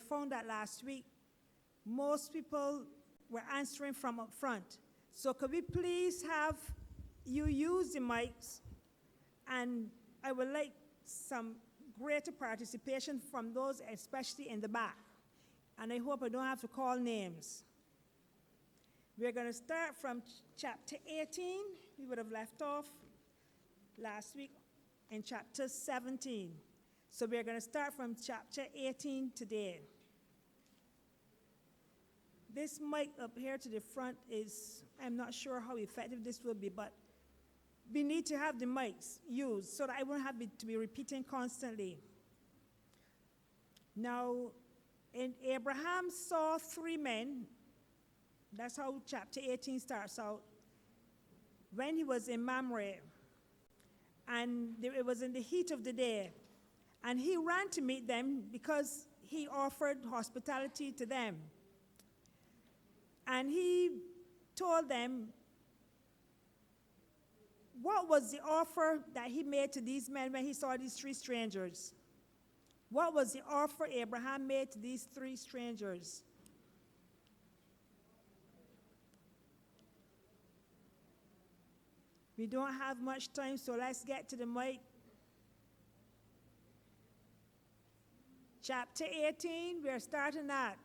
found that last week, most people were answering from up front. So could we please have you use the mics? And I would like some greater participation from those, especially in the back. And I hope I don't have to call names. We're going to start from chapter 18. We would have left off last week in chapter 17. So we're going to start from chapter 18 today. This mic up here to the front is, I'm not sure how effective this will be, but we need to have the mics used so that I won't have to be repeating constantly. Now, Abraham saw 3 men. That's how chapter 18 starts out. When he was in Mamre, and it was in the heat of the day, and he ran to meet them because he offered hospitality to them. And he told them, what was the offer that he made to these men when he saw these 3 strangers? What was the offer Abraham made to these 3 strangers? We don't have much time, so let's get to the mic. Chapter 18, we're starting at.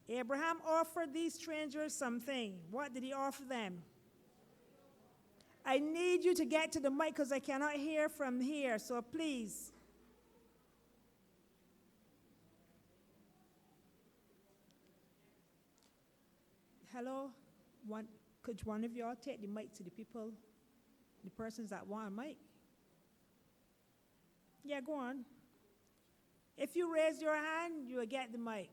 Abraham offered these strangers something. What did he offer them? I need you to get to the mic because I cannot hear from here, so please. Hello? Could one of y'all take the mic to the people, the persons that want a mic? Yeah, go on. If you raise your hand, you will get the mic.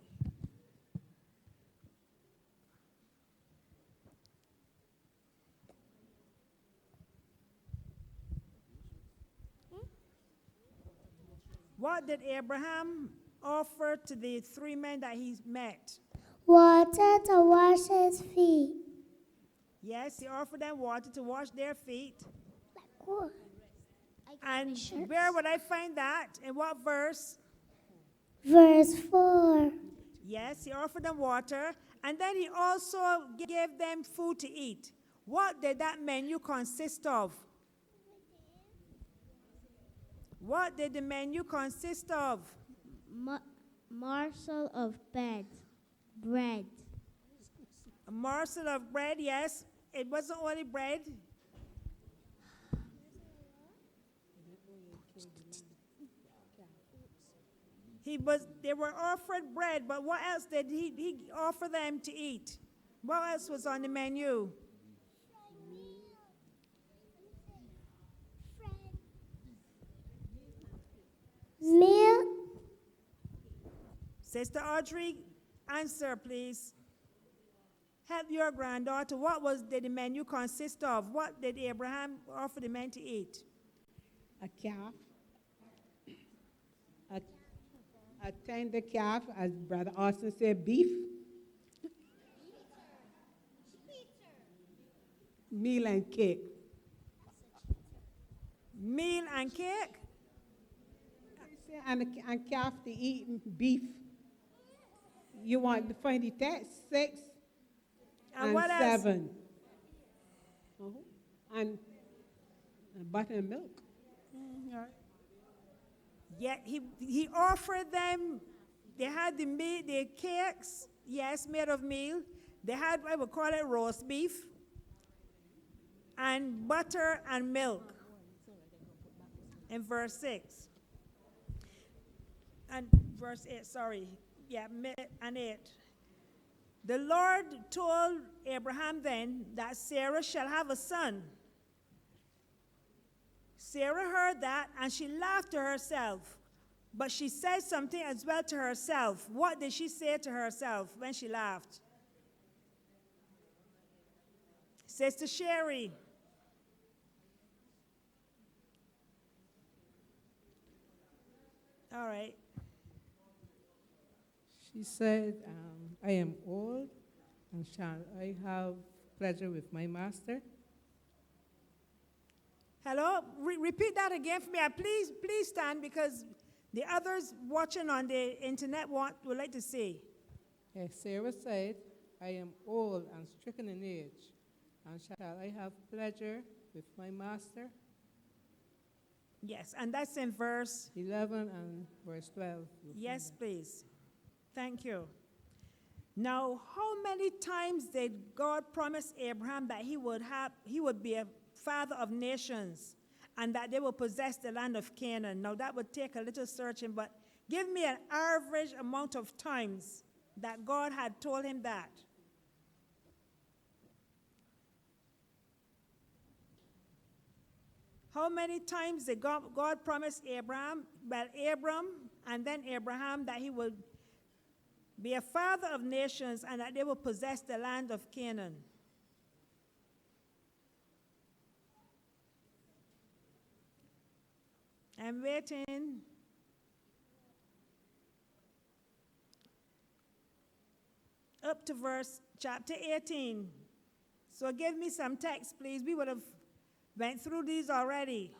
What did Abraham offer to the 3 men that he met? Water to wash his feet. Yes, he offered them water to wash their feet. Like what? And where would I find that? In what verse? Verse 4. Yes, he offered them water, and then he also gave them food to eat. What did that menu consist of? What did the menu consist of? Morsel of bread. A morsel of bread, yes. It wasn't only bread. They were offered bread, but what else did he offer them to eat? What else was on the menu? Meal. Sister Audrey, answer, please. Help your granddaughter. Did the menu consist of? What did Abraham offer the men to eat? A calf. A tender calf, as Brother Austin said, beef. Meal and cake. Meal and cake? And calf to eat beef. You want to find it at 6 and what 7. And butter and milk. All right. Yeah, he offered them, they had the meat, the cakes, yes, made of meal. They had, I would call it roast beef, and butter and milk in verse 6. And verse 8, sorry. Yeah, and 8. The Lord told Abraham then that Sarah shall have a son. Sarah heard that, and she laughed to herself. But she said something as well to herself. What did she say to herself when she laughed? Sister Sherry. All right. She said, I am old, and shall I have pleasure with my master? Hello? Repeat that again for me. Please stand, because The others watching on the internet would like to say. Yes, Sarah said, I am old and stricken in age, and shall I have pleasure with my master? Yes, and that's in verse. 11 and verse 12. You'll find Yes, that. please. Thank you. Now, how many times did God promise Abraham that he would be a father of nations and that they will possess the land of Canaan? Now, that would take a little searching, but give me an average amount of times that God had told him that. How many times did God promise Abraham, Abram and then Abraham, that he would be a father of nations and that they will possess the land of Canaan? I'm waiting. Up to chapter 18. So give me some text, please. We would have went through these already.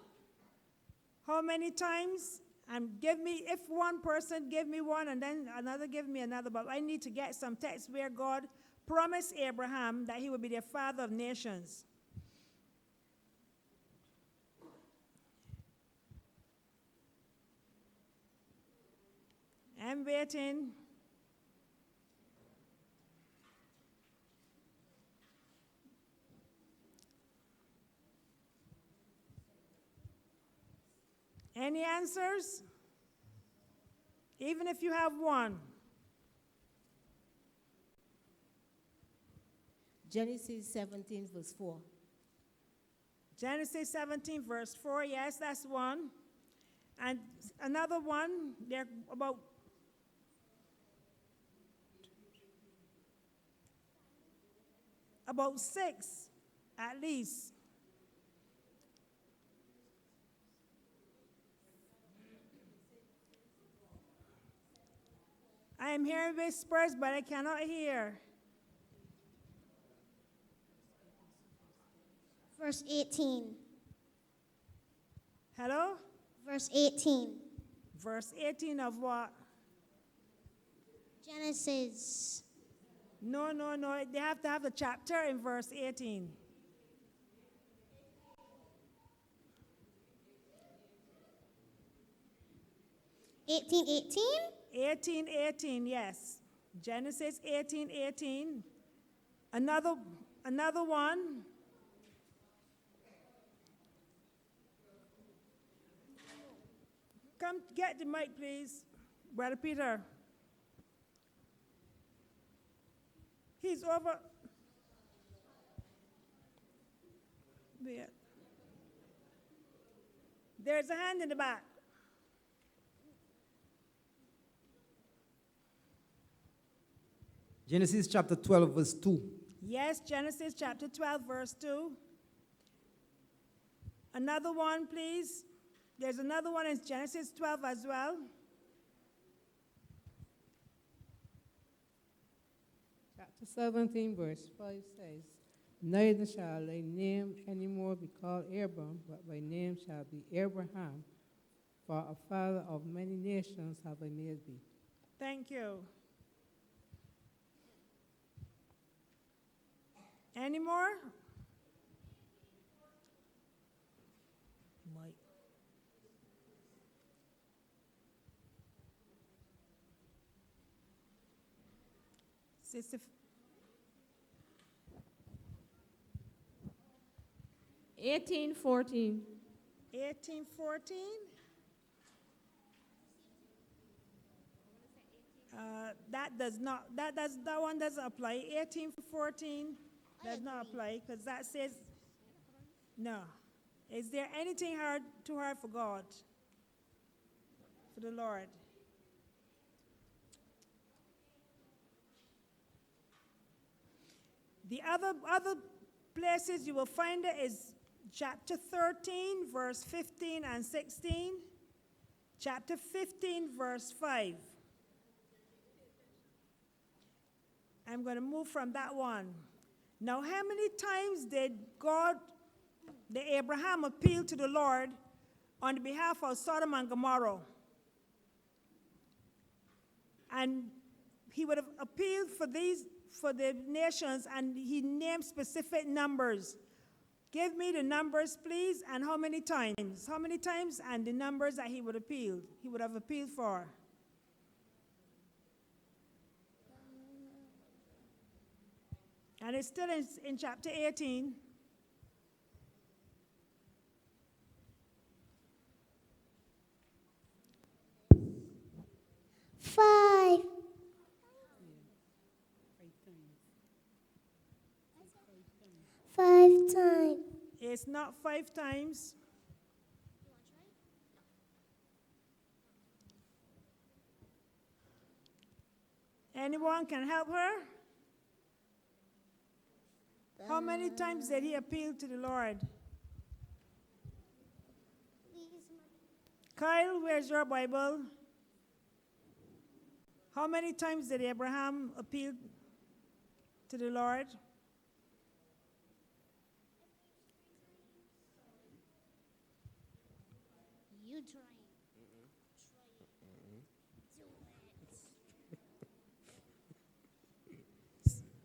How many times? And give me, if one person give me one and then another give me another, but I need to get some text where God promised Abraham that he would be the father of nations. I'm waiting. Any answers? Even if you have one. Genesis 17, verse 4. Genesis 17, verse 4, yes, that's one. And another one, they're about 6, at least. I am hearing whispers, but I cannot hear. Verse 18. Hello? Verse 18. Verse 18 of what? Genesis. No. They have to have the chapter in verse 18. $18. 18, yes. Genesis 18. Another one. Come get the mic, please. Brother Peter. He's over. There. There's a hand in the back. Genesis chapter 12, verse 2. Yes, Genesis chapter 12, verse 2. Another one, please. There's another one in Genesis 12 as well. Chapter 17, verse 5 says, Neither shall thy name any more be called Abram, but thy name shall be Abraham, for a father of many nations have I made thee. Thank you. Any more? Mike. Sister. 18:14. 18:14. That one doesn't apply. 18:14 does not apply because that says no. Is there anything too hard for God? For the Lord? The other places you will find it is chapter 13, verse 15 and 16, chapter 15, verse 5. I'm going to move from that one. Now, how many times did Abraham appeal to the Lord on behalf of Sodom and Gomorrah? And he would have appealed for the nations, and he named specific numbers. Give me the numbers, please, and how many times? How many times, and the numbers that he would have appealed for. And it's still in chapter 18. Five. Five times. It's not 5 times. Anyone can help her? How many times did he appeal to the Lord? Kyle, where's your Bible? How many times did Abraham appeal to the Lord? You try.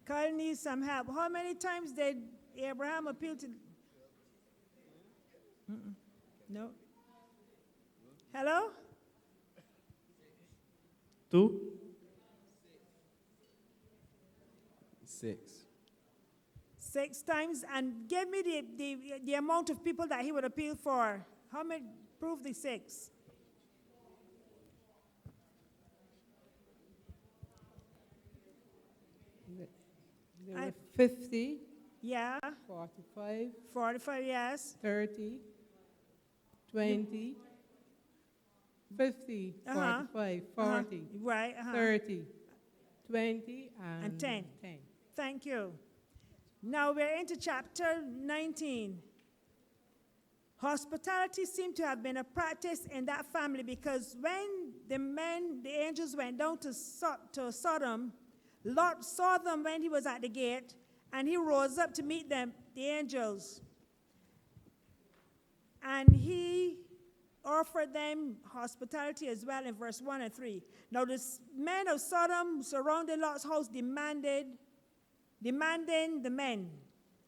Kyle needs some help. How many times did Abraham appeal to? No. Hello? 2. 6. 6 times, and give me the amount of people that he would appeal for. How many? Prove the 6. There I- were 50, Yeah, 45, 45, yes. 30, 20, 50, Uh-huh. 45, Uh-huh. 40, Right, 30, 20, And and 10. 10. Thank you. Now we're into chapter 19. Hospitality seemed to have been a practice in that family, because when the angels went down to Sodom, Lot saw them when he was at the gate, and he rose up to meet them, the angels. And he offered them hospitality as well in verse 1 and 3. Now the men of Sodom surrounded Lot's house, demanding the men,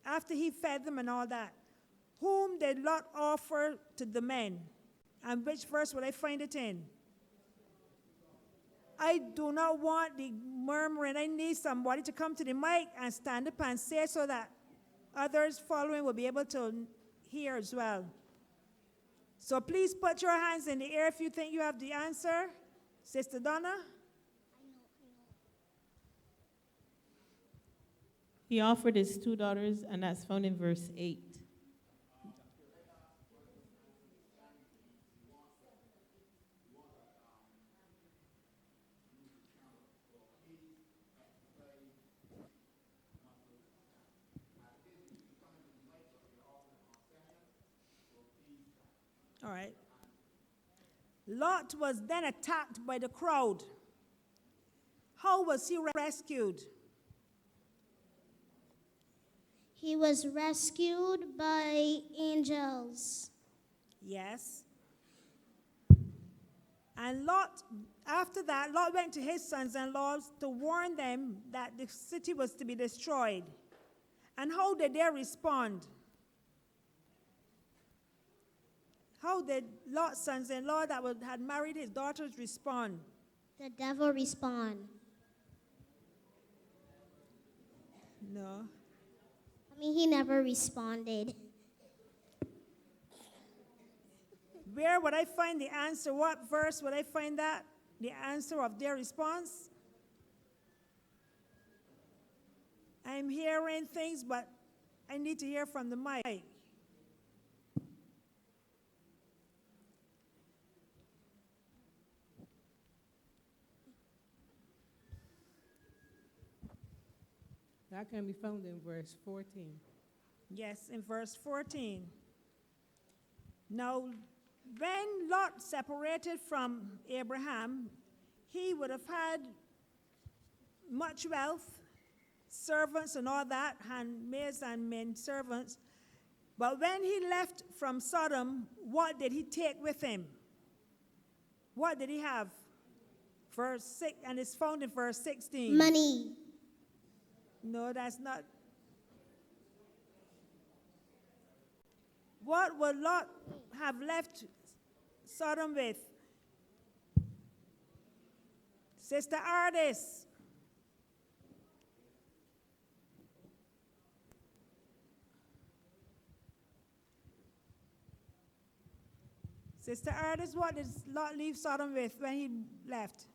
after he fed them and all that. Whom did Lot offer to the men? And which verse will I find it in? I do not want the murmuring. I need somebody to come to the mic and stand up and say, so that others following will be able to hear as well. So please put your hands in the air if you think you have the answer. Sister Donna? He offered his 2 daughters, and that's found in verse 8. All right. Lot was then attacked by the crowd. How was he rescued? He was rescued by angels. Yes. And Lot, after that, Lot went to his sons-in-law to warn them that the city was to be destroyed. And how did they respond? How did Lot's sons-in-law that had married his daughters respond? The devil respond. No. I mean, he never responded. Where would I find the answer? What verse would I find that? The answer of their response? I'm hearing things, but I need to hear from the mic. That can be found in verse 14. Yes, in verse 14. Now, when Lot separated from Abraham, he would have had much wealth, servants and all that, handmaids and men servants. But when he left from Sodom, what did he take with him? What did he have? verse 6, and it's found in verse 16. Money. No, that's not. What would Lot have left Sodom with? Sister Ardis. Sister Ardis, what did Lot leave Sodom with when he left?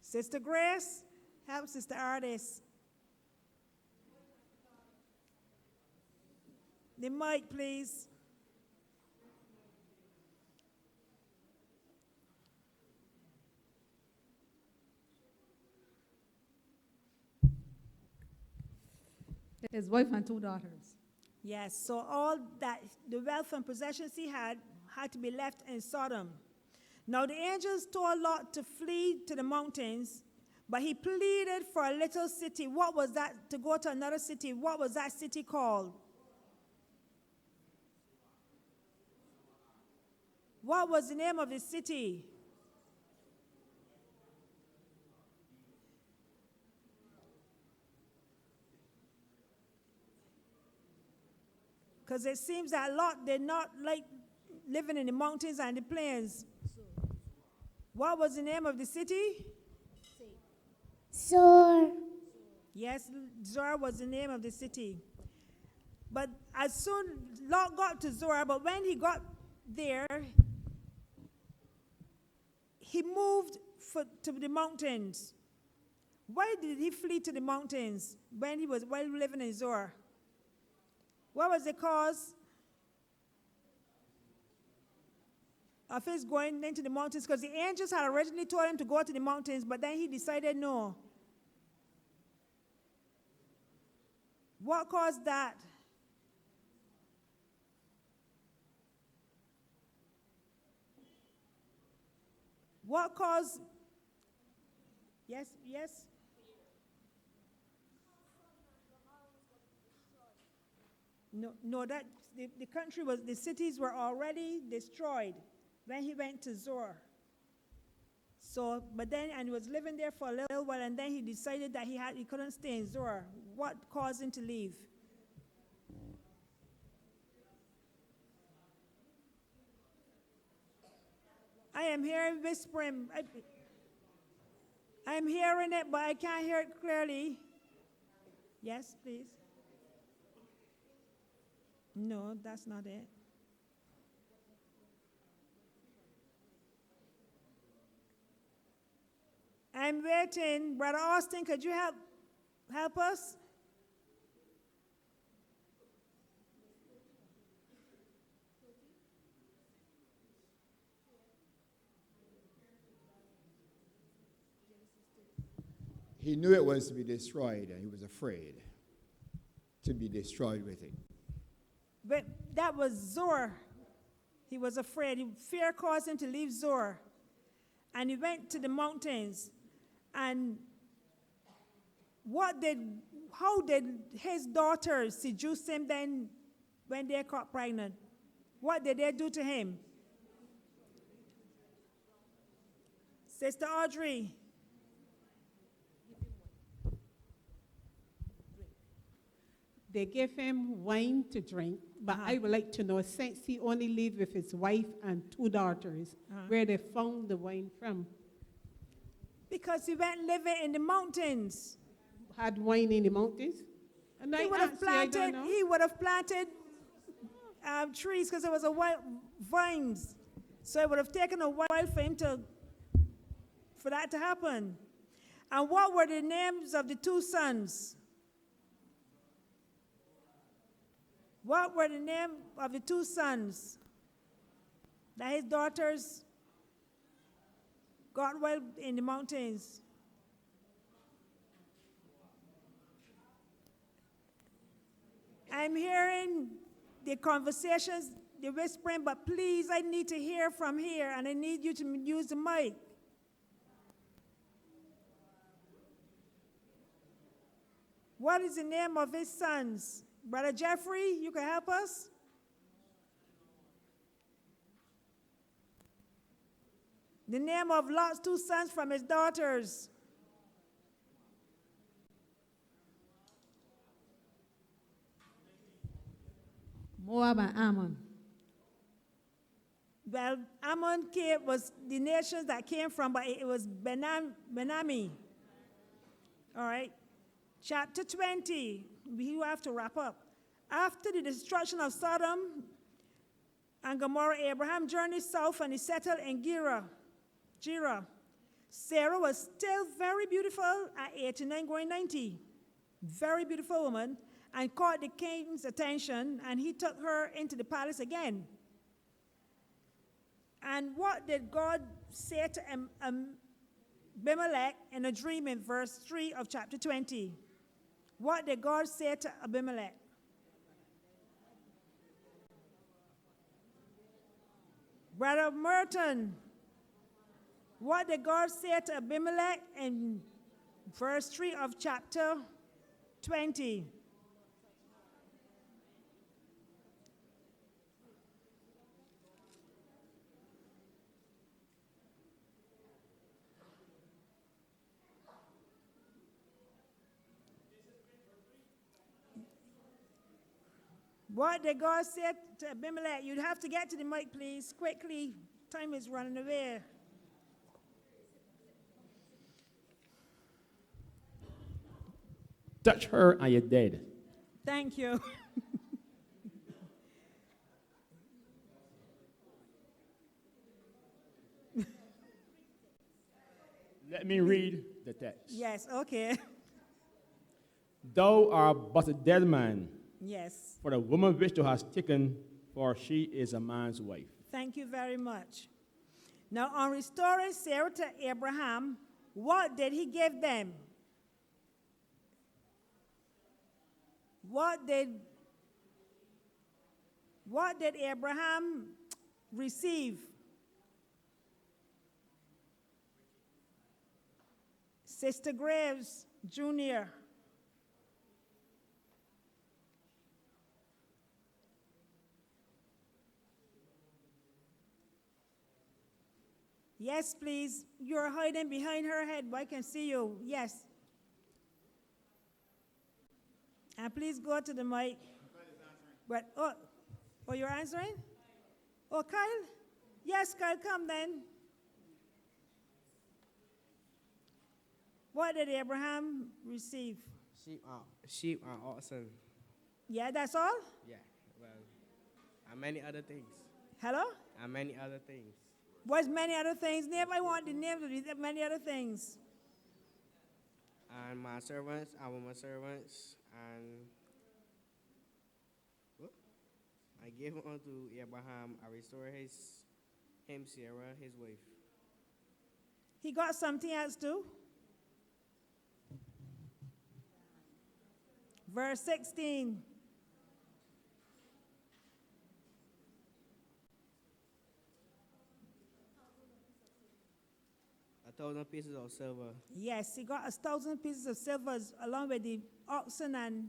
Sister Grace, help Sister Ardis. The mic, please. His wife and 2 daughters. Yes, so all that, the wealth and possessions he had to be left in Sodom. Now the angels told Lot to flee to the mountains, but he pleaded for a little city. What was that? To go to another city. What was that city called? What was the name of the city? Because it seems that Lot did not like living in the mountains and the plains. What was the name of the city? Zor. Yes, Zoar was the name of the city. But as soon Lot got to Zoar, but when he got there, he moved to the mountains. Why did he flee to the mountains while living in Zoar? What was the cause of his going into the mountains? Because the angels had originally told him to go to the mountains, but then he decided no. What caused that? What caused? Yes, yes. No, that the country was, the cities were already destroyed when he went to Zoar. So, but then, and he was living there for a little while, and then he decided that he couldn't stay in Zoar. What caused him to leave? I am hearing whispering. I'm hearing it, but I can't hear it clearly. Yes, please. No, that's not it. I'm waiting. Brother Austin, could you help us? He knew it was to be destroyed, and he was afraid to be destroyed with it. But that was Zoar. He was afraid. Fear caused him to leave Zoar. And he went to the mountains. And how did his daughters seduce him then when they got pregnant? What did they do to him? Sister Audrey. They gave him wine to drink, but I would like to know, since he only lived with his wife and 2 daughters, where they found the wine from. Because he went living in the mountains. Had wine in the mountains? And He would have planted trees because there was vines. So it would have taken a while for that to happen. And what were the names of the 2 sons? What were the names of the 2 sons that his daughters got well in the mountains? I'm hearing the conversations, the whispering, but please, I need to hear from here, and I need you to use the mic. What is the name of his sons? Brother Jeffrey, you can help us? The name of Lot's two sons from his daughters. Moab and Ammon. Well, Ammon was the nations that came from, but it was Benami. All right. Chapter 20. We have to wrap up. After the destruction of Sodom and Gomorrah, Abraham journeyed south and he settled in Gerar. Sarah was still very beautiful at 89, going 90. Very beautiful woman, and caught the king's attention, and he took her into the palace again. And what did God say to Abimelech in a dream in verse 3 of chapter 20? What did God say to Abimelech? Brother Merton, what did God say to Abimelech in verse 3 of chapter 20? What did God say to Abimelech? You'd have to get to the mic, please, quickly. Time is running away. Touch her and you're dead. Thank you. Let me read the text. Yes, okay. Thou art but a dead man, Yes. for the woman which thou hast taken, for she is a man's wife. Thank you very much. Now, on restoring Sarah to Abraham, what did he give them? What did Abraham receive? Sister Graves Jr. Yes, please. You're hiding behind her head, but I can see you. Yes. And please go to the mic. But, oh, you're answering? Oh, Kyle? Yes, Kyle, come then. What did Abraham receive? Sheep and oxen. Yeah, that's all? Yeah, well, and many other things. Hello? And many other things. What's many other things? Name, I want the names of these many other things. And my servants, and women servants, and what? I gave unto Abraham, I restore him Sarah, his wife. He got something else too. Verse 16. A 1,000 pieces of silver. Yes, he got 1,000 pieces of silver along with the oxen and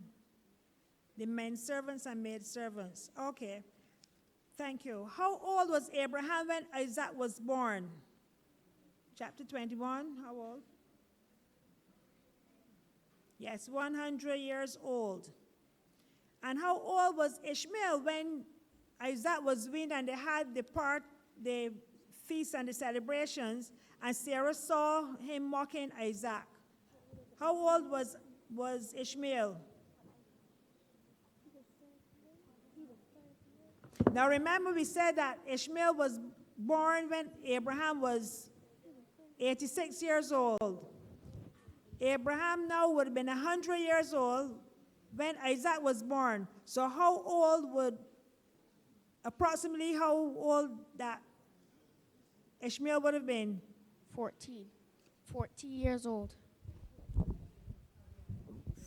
the men servants and maid servants. Okay, thank you. How old was Abraham when Isaac was born? Chapter 21, how old? Yes, 100 years old. And how old was Ishmael when Isaac was weaned and they had the feast and the celebrations, and Sarah saw him mocking Isaac? How old was Ishmael? Now remember, we said that Ishmael was born when Abraham was 86 years old. Abraham now would have been 100 years old when Isaac was born. So approximately how old that Ishmael would have been? 14 years old.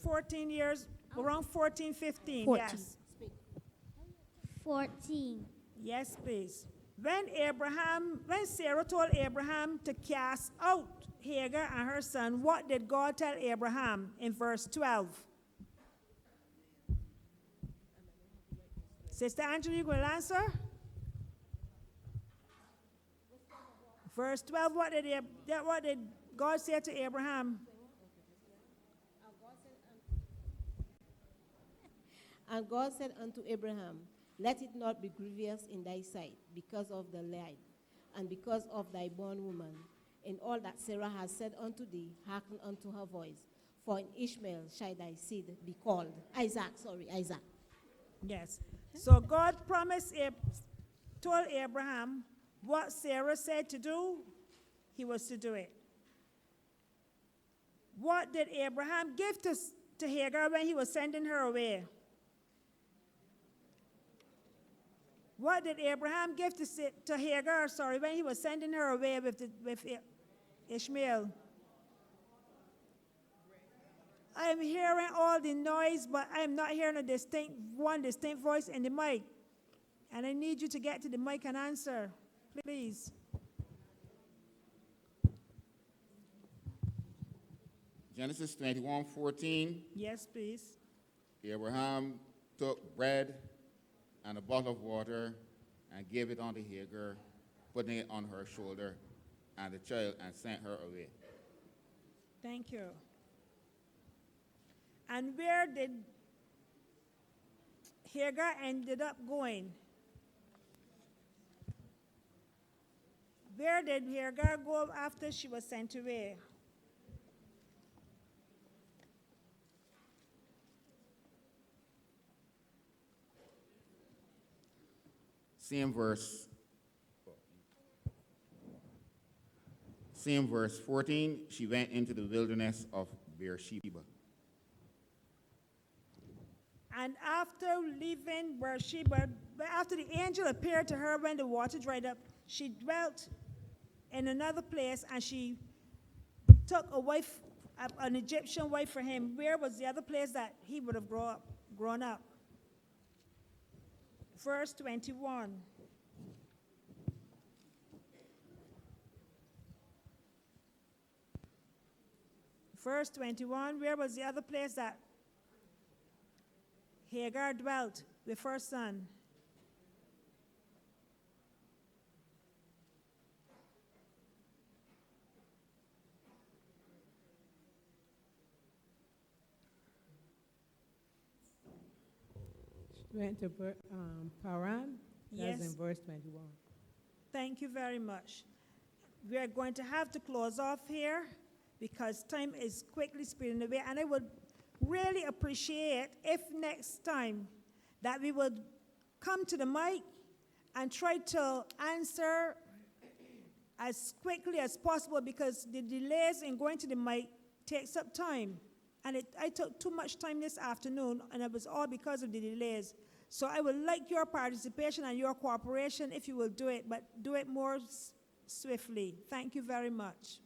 14 years, around 14, 15, 14. yes. 14. Yes, please. When Sarah told Abraham to cast out Hagar and her son, what did God tell Abraham in verse 12? Sister Angela, you going to answer? Verse 12, what did God say to Abraham? And God said unto Abraham, let it not be grievous in thy sight because of the lad, and because of thy bondwoman. In all that Sarah has said unto thee, hearken unto her voice. For in Ishmael shall thy seed be called. Isaac. Yes. So God told Abraham what Sarah said to do, he was to do it. What did Abraham give to Hagar when he was sending her away? What did Abraham give to Hagar, when he was sending her away with Ishmael? I am hearing all the noise, but I am not hearing one distinct voice in the mic. And I need you to get to the mic and answer, please. Genesis 21:14. Yes, please. Abraham took bread and a bottle of water and gave it unto Hagar, putting it on her shoulder and the child, and sent her away. Thank you. And where did Hagar ended up going? Where did Hagar go after she was sent away? Same verse 14, she went into the wilderness of Beersheba. And after leaving Beersheba, after the angel appeared to her when the water dried up, she dwelt in another place, and she took a wife, an Egyptian wife for him. Where was the other place that he would have grown up? Verse 21. Verse 21, where was the other place that Hagar dwelt with her son? She went to Paran. That's Yes. in verse 21. Thank you very much. We are going to have to close off here because time is quickly speeding away, and I would really appreciate if next time that we would come to the mic and try to answer as quickly as possible, because the delays in going to the mic takes up time. And I took too much time this afternoon, and it was all because of the delays. So I would like your participation and your cooperation if you will do it, but do it more swiftly. Thank you very much.